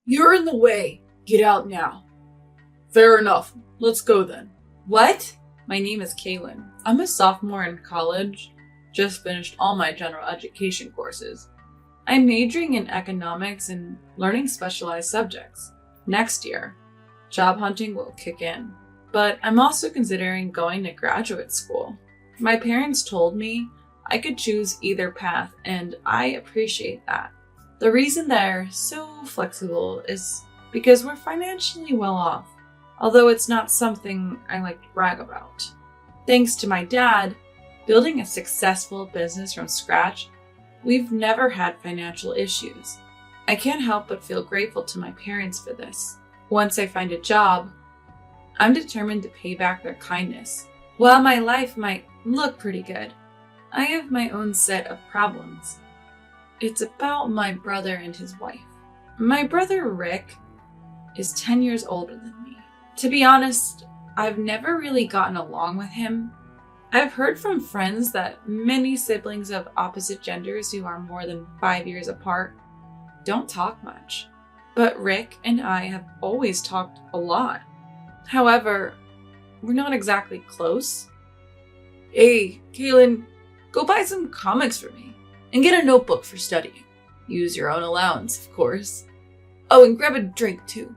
You're in the way. Get out now. Fair enough. Let's go then. What? My name is Kaylin. I'm a sophomore in college. Just finished all my general education courses. I'm majoring in economics and learning specialized subjects. Next year, job hunting will kick in. But I'm also considering going to graduate school. My parents told me I could choose either path, and I appreciate that. The reason they're so flexible is because we're financially well off, although it's not something I like to brag about. Thanks to my dad, building a successful business from scratch, we've never had financial issues. I can't help but feel grateful to my parents for this. Once I find a job, I'm determined to pay back their kindness. While my life might look pretty good, I have my own set of problems. It's about my brother and his wife. My brother Rick is 10 years older than me. To be honest, I've never really gotten along with him. I've heard from friends that many siblings of opposite genders who are more than 5 years apart don't talk much. But Rick and I have always talked a lot. However, we're not exactly close. Hey, Kaylin, go buy some comics for me and get a notebook for studying. Use your own allowance, of course. Oh, and grab a drink too.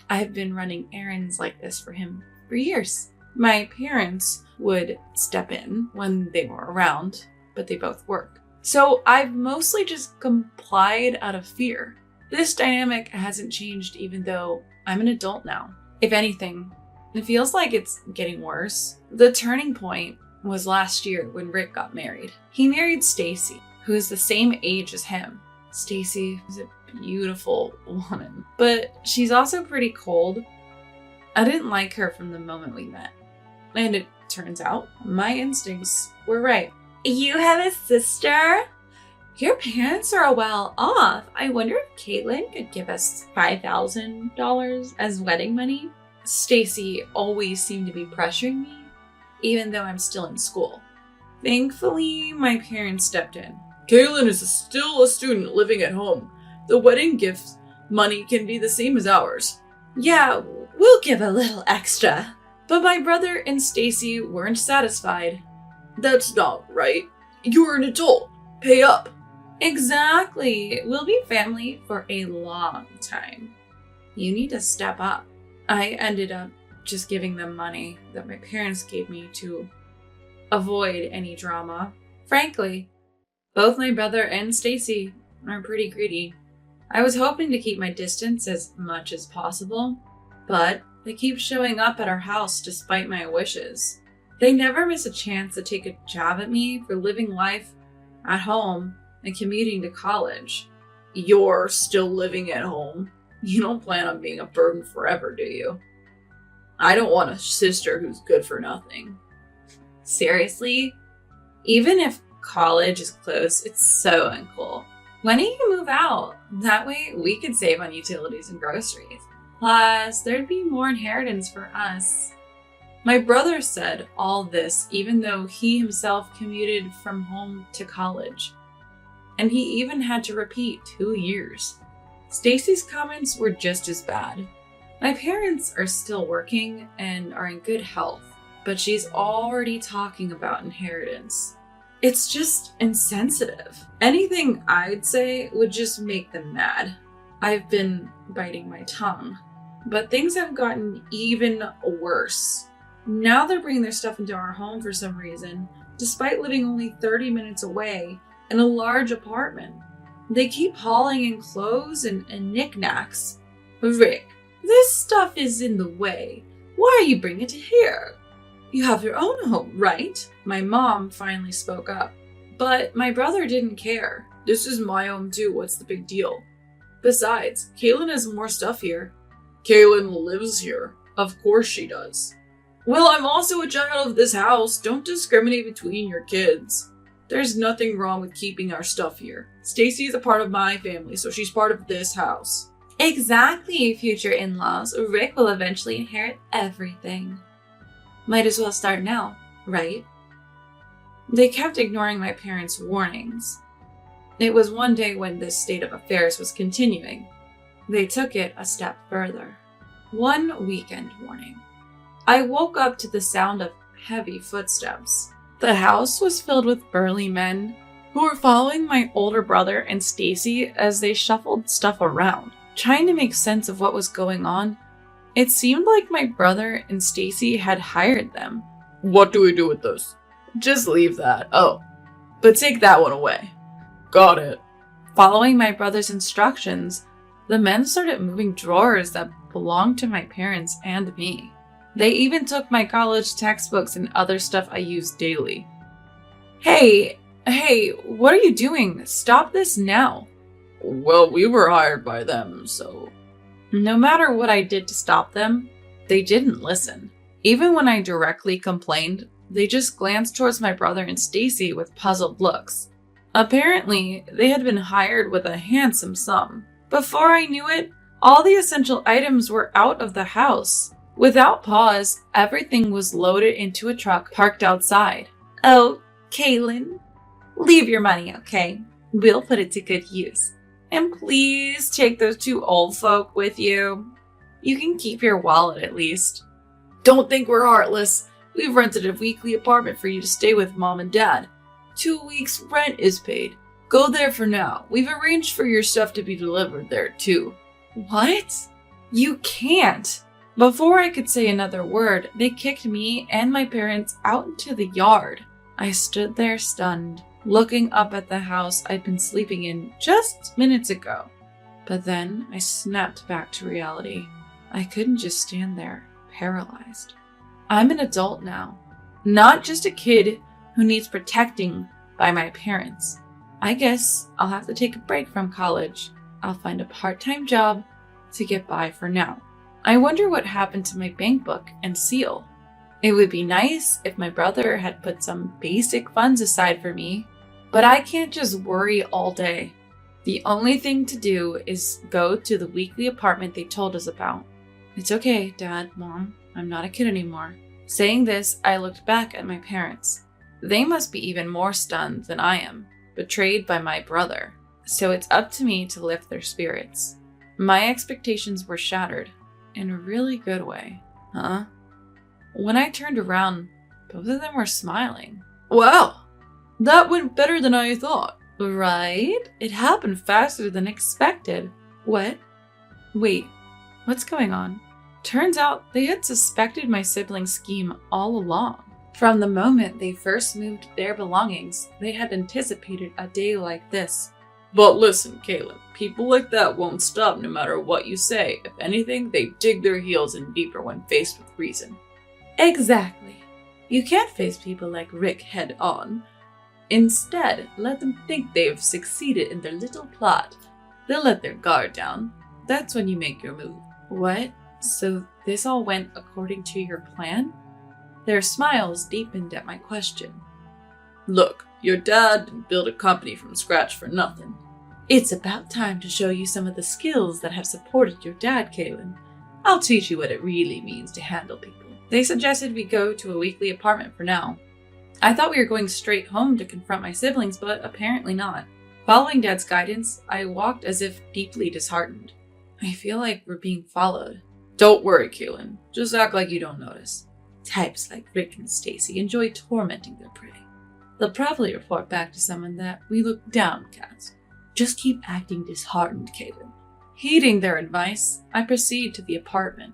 I have been running errands like this for him for years. My parents would step in when they were around, but they both work. So I've mostly just complied out of fear. This dynamic hasn't changed even though I'm an adult now. If anything, it feels like it's getting worse. The turning point was last year when Rick got married. He married Stacy, who is the same age as him. Stacy is a beautiful woman, but she's also pretty cold. I didn't like her from the moment we met. And it turns out my instincts were right. You have a sister? Your parents are well off. I wonder if Caitlin could give us $5,000 as wedding money. Stacy always seemed to be pressuring me, even though I'm still in school. Thankfully, my parents stepped in. Kaylin is still a student living at home. The wedding gift money can be the same as ours. Yeah, we'll give a little extra. But my brother and Stacy weren't satisfied. That's not right. You're an adult. Pay up. Exactly. We'll be family for a long time. You need to step up. I ended up just giving them money that my parents gave me to avoid any drama. Frankly, both my brother and Stacy are pretty greedy. I was hoping to keep my distance as much as possible, but they keep showing up at our house despite my wishes. They never miss a chance to take a jab at me for living life at home and commuting to college. You're still living at home. You don't plan on being a burden forever, do you? I don't want a sister who's good for nothing. Seriously? Even if college is close, it's so uncool. When do you move out? That way we could save on utilities and groceries. Plus, there'd be more inheritance for us. My brother said all this even though he himself commuted from home to college. And he even had to repeat 2 years. Stacy's comments were just as bad. My parents are still working and are in good health, but she's already talking about inheritance. It's just insensitive. Anything I'd say would just make them mad. I've been biting my tongue, but things have gotten even worse. Now they're bringing their stuff into our home for some reason, despite living only 30 minutes away in a large apartment. They keep hauling in clothes and knickknacks. Rick, this stuff is in the way. Why are you bringing it here? You have your own home, right? My mom finally spoke up, but my brother didn't care. This is my home too, what's the big deal? Besides, Kaylin has more stuff here. Kaylin lives here. Of course she does. Well, I'm also a child of this house. Don't discriminate between your kids. There's nothing wrong with keeping our stuff here. Stacy is a part of my family, so she's part of this house. Exactly, future in-laws. Rick will eventually inherit everything. Might as well start now, right? They kept ignoring my parents' warnings. It was one day when this state of affairs was continuing. They took it a step further. One weekend morning, I woke up to the sound of heavy footsteps. The house was filled with burly men who were following my older brother and Stacy as they shuffled stuff around, trying to make sense of what was going on. It seemed like my brother and Stacy had hired them. What do we do with this? Just leave that. Oh, but take that one away. Got it. Following my brother's instructions, the men started moving drawers that belonged to my parents and me. They even took my college textbooks and other stuff I used daily. Hey, what are you doing? Stop this now. Well, we were hired by them, so... No matter what I did to stop them, they didn't listen. Even when I directly complained, they just glanced towards my brother and Stacy with puzzled looks. Apparently, they had been hired with a handsome sum. Before I knew it, all the essential items were out of the house. Without pause, everything was loaded into a truck parked outside. Oh, Kaylin, leave your money, okay? We'll put it to good use. And please take those two old folk with you. You can keep your wallet at least. Don't think we're heartless. We've rented a weekly apartment for you to stay with Mom and Dad. 2 weeks' rent is paid. Go there for now. We've arranged for your stuff to be delivered there, too. What? You can't. Before I could say another word, they kicked me and my parents out into the yard. I stood there stunned, looking up at the house I'd been sleeping in just minutes ago. But then I snapped back to reality. I couldn't just stand there, paralyzed. I'm an adult now, not just a kid who needs protecting by my parents. I guess I'll have to take a break from college. I'll find a part-time job to get by for now. I wonder what happened to my bank book and seal. It would be nice if my brother had put some basic funds aside for me, but I can't just worry all day. The only thing to do is go to the weekly apartment they told us about. It's okay, Dad, Mom. I'm not a kid anymore. Saying this, I looked back at my parents. They must be even more stunned than I am, betrayed by my brother. So it's up to me to lift their spirits. My expectations were shattered, in a really good way. Huh? When I turned around, both of them were smiling. Wow, that went better than I thought. Right? It happened faster than expected. What? Wait, what's going on? Turns out they had suspected my siblings' scheme all along. From the moment they first moved their belongings, they had anticipated a day like this. But listen, Kaylin, people like that won't stop no matter what you say. If anything, they dig their heels in deeper when faced with reason. Exactly. You can't face people like Rick head on. Instead, let them think they've succeeded in their little plot. They'll let their guard down. That's when you make your move. What? So this all went according to your plan? Their smiles deepened at my question. Look, your dad didn't build a company from scratch for nothing. It's about time to show you some of the skills that have supported your dad, Kaylin. I'll teach you what it really means to handle people. They suggested we go to a weekly apartment for now. I thought we were going straight home to confront my siblings, but apparently not. Following Dad's guidance, I walked as if deeply disheartened. I feel like we're being followed. Don't worry, Kaylin. Just act like you don't notice. Types like Rick and Stacy enjoy tormenting their prey. They'll probably report back to someone that we look downcast. Just keep acting disheartened, Kaylin. Heeding their advice, I proceed to the apartment.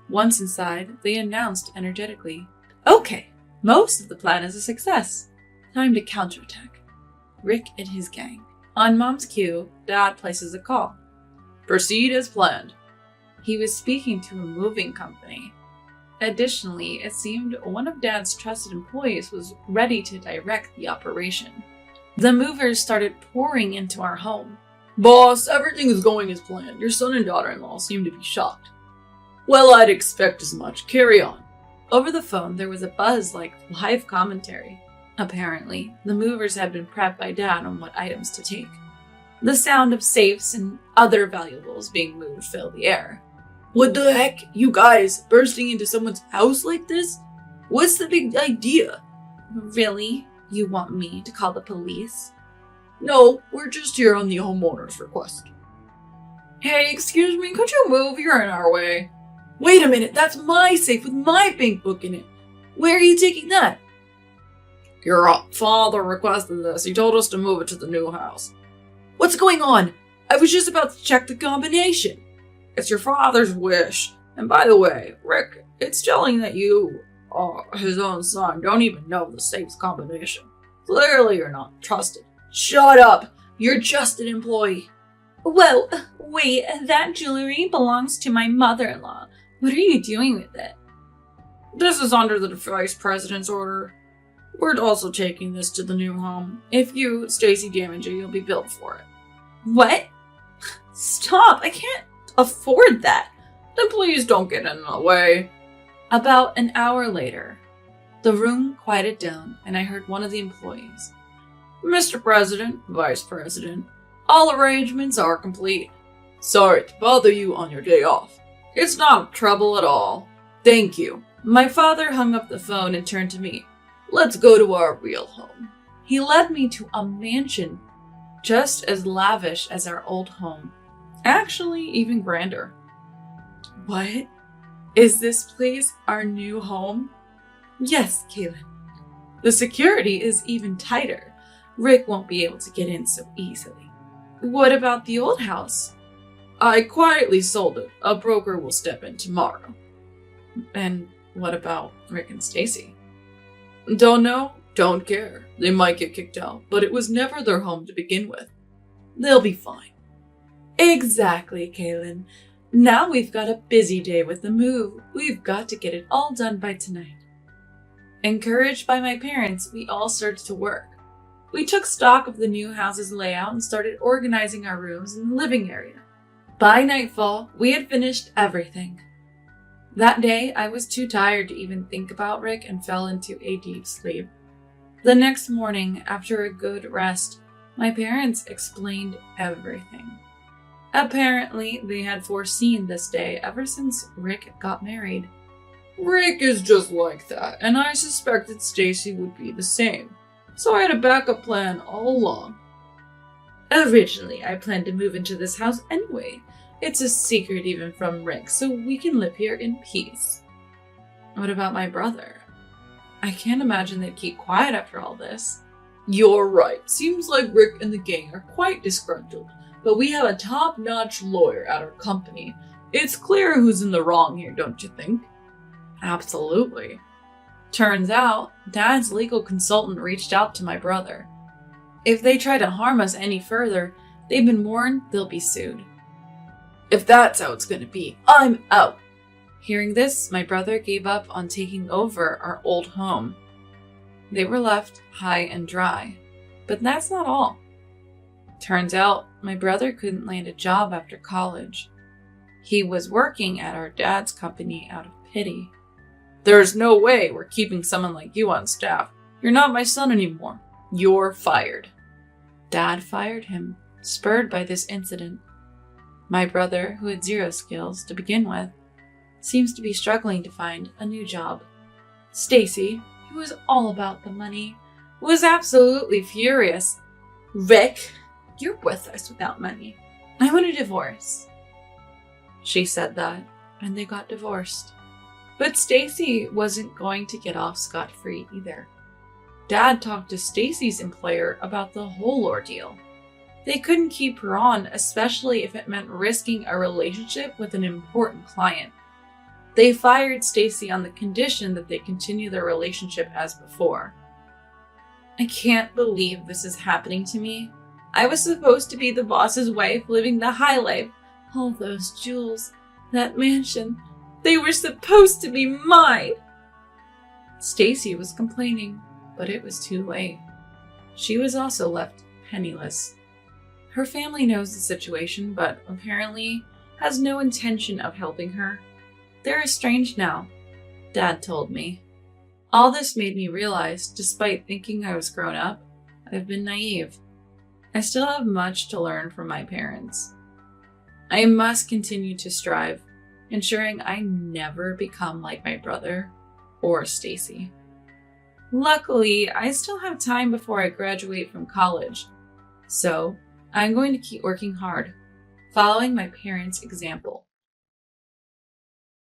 Once inside, they announced energetically, "Okay, most of the plan is a success. Time to counterattack." Rick and his gang. On Mom's cue, Dad places a call. Proceed as planned. He was speaking to a moving company. Additionally, it seemed one of Dad's trusted employees was ready to direct the operation. The movers started pouring into our home. Boss, everything is going as planned. Your son and daughter-in-law seem to be shocked. Well, I'd expect as much. Carry on. Over the phone, there was a buzz like live commentary. Apparently, the movers had been prepped by Dad on what items to take. The sound of safes and other valuables being moved filled the air. What the heck? You guys bursting into someone's house like this? What's the big idea? Really? You want me to call the police? No, we're just here on the homeowner's request. Hey, excuse me, could you move? You're in our way. Wait a minute, that's my safe with my bank book in it. Where are you taking that? Your father requested this. He told us to move it to the new house. What's going on? I was just about to check the combination. It's your father's wish. And by the way, Rick, it's telling that you, his own son, don't even know the safe's combination. Clearly you're not trusted. Shut up! You're just an employee. Whoa, wait, that jewelry belongs to my mother-in-law. What are you doing with it? This is under the vice president's order. We're also taking this to the new home. If you, Stacy, damage it, you'll be billed for it. What? Stop, I can't afford that. Then please don't get in the way. About an hour later, the room quieted down and I heard one of the employees. Mr. President, Vice President, all arrangements are complete. Sorry to bother you on your day off. It's not trouble at all. Thank you. My father hung up the phone and turned to me. Let's go to our real home. He led me to a mansion just as lavish as our old home. Actually, even grander. What? Is this place our new home? Yes, Kaylin. The security is even tighter. Rick won't be able to get in so easily. What about the old house? I quietly sold it. A broker will step in tomorrow. And what about Rick and Stacy? Don't know, don't care. They might get kicked out, but it was never their home to begin with. They'll be fine. Exactly, Kaylin. Now we've got a busy day with the move. We've got to get it all done by tonight. Encouraged by my parents, we all started to work. We took stock of the new house's layout and started organizing our rooms in the living area. By nightfall, we had finished everything. That day, I was too tired to even think about Rick and fell into a deep sleep. The next morning, after a good rest, my parents explained everything. Apparently, they had foreseen this day ever since Rick got married. Rick is just like that, and I suspected Stacy would be the same. So I had a backup plan all along. Originally, I planned to move into this house anyway. It's a secret even from Rick, so we can live here in peace. What about my brother? I can't imagine they'd keep quiet after all this. You're right. Seems like Rick and the gang are quite disgruntled, but we have a top-notch lawyer at our company. It's clear who's in the wrong here, don't you think? Absolutely. Turns out, Dad's legal consultant reached out to my brother. If they try to harm us any further, they've been warned they'll be sued. If that's how it's gonna be, I'm out. Hearing this, my brother gave up on taking over our old home. They were left high and dry. But that's not all. Turns out, my brother couldn't land a job after college. He was working at our dad's company out of pity. There's no way we're keeping someone like you on staff. You're not my son anymore. You're fired. Dad fired him, spurred by this incident. My brother, who had zero skills to begin with, seems to be struggling to find a new job. Stacy, who was all about the money, was absolutely furious. Rick, you're worthless without money. I want a divorce. She said that, and they got divorced. But Stacy wasn't going to get off scot-free either. Dad talked to Stacy's employer about the whole ordeal. They couldn't keep her on, especially if it meant risking a relationship with an important client. They fired Stacy on the condition that they continue their relationship as before. I can't believe this is happening to me. I was supposed to be the boss's wife living the high life. All those jewels, that mansion, they were supposed to be mine. Stacy was complaining, but it was too late. She was also left penniless. Her family knows the situation, but apparently has no intention of helping her. They're estranged now, Dad told me. All this made me realize, despite thinking I was grown up, I've been naive. I still have much to learn from my parents. I must continue to strive, ensuring I never become like my brother or Stacy. Luckily, I still have time before I graduate from college, so I'm going to keep working hard, following my parents' example.